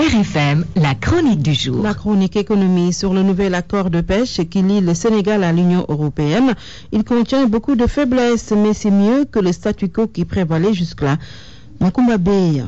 RFM, la chronique du jour. La chronique économie sur le nouvel accord de pêche qui lie le Sénégal à l'Union européenne. Il contient beaucoup de faiblesses, mais c'est mieux que le statu quo qui prévalait jusque-là. Makumba Bey.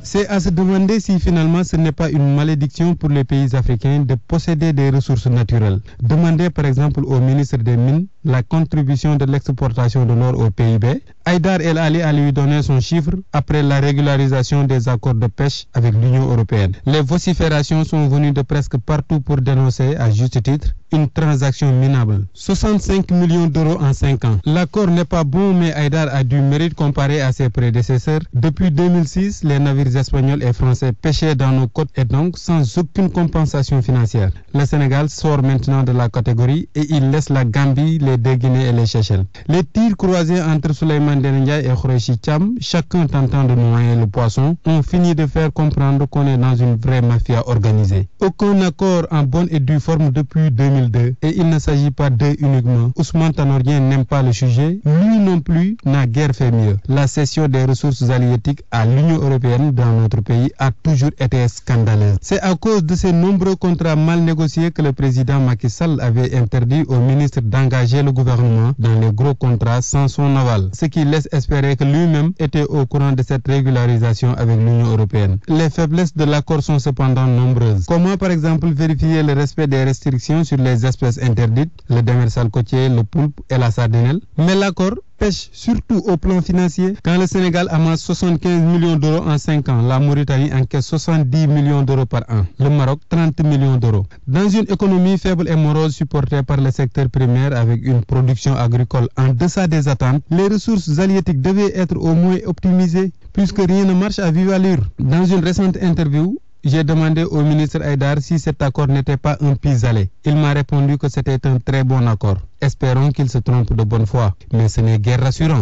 C'est à se demander si finalement ce n'est pas une malédiction pour les pays africains de posséder des ressources naturelles. Demandez par exemple au ministre des Mines la contribution de l'exportation de l'or au PIB. Haïdar El Ali a lui donné son chiffre après la régularisation des accords de pêche avec l'Union européenne. Les vociférations sont venues de presque partout pour dénoncer, à juste titre, une transaction minable. 65 millions d'euros en 5 ans. L'accord n'est pas bon, mais Haïdar a du mérite comparé à ses prédécesseurs. Depuis 2006, les navires espagnols et français pêchaient dans nos côtes et donc sans aucune compensation financière. Le Sénégal sort maintenant de la catégorie et il laisse la Gambie, les deux Guinées et les Seychelles. Les tirs croisés entre Souleymane Ndéné et Khoureyssi Thiam, chacun tentant de noyer le poisson, ont fini de faire comprendre qu'on est dans une vraie mafia organisée. Aucun accord en bonne et due forme depuis 2002 et il ne s'agit pas d'eux uniquement. Ousmane Tanor Dieng n'aime pas le sujet, lui non plus n'a guère fait mieux. La cession des ressources halieutiques à l'Union européenne dans notre pays a toujours été scandaleuse. C'est à cause de ces nombreux contrats mal négociés que le président Macky Sall avait interdit au ministre d'engager le gouvernement dans les gros contrats sans son aval, ce qui laisse espérer que lui-même était au courant de cette régularisation avec l'Union européenne. Les faiblesses de l'accord sont cependant nombreuses. Comment par exemple vérifier le respect des restrictions sur les espèces interdites, le démersal côtier, le poulpe et la sardinelle? Mais l'accord pêche surtout au plan financier. Quand le Sénégal amasse 75 millions d'euros en 5 ans, la Mauritanie encaisse 70 millions d'euros par an, le Maroc 30 millions d'euros. Dans une économie faible et morose supportée par le secteur primaire avec une production agricole en deçà des attentes, les ressources halieutiques devaient être au moins optimisées puisque rien ne marche à vive allure. Dans une récente interview, j'ai demandé au ministre Haïdar si cet accord n'était pas un pis-aller. Il m'a répondu que c'était un très bon accord. Espérons qu'il se trompe de bonne foi, mais ce n'est guère rassurant.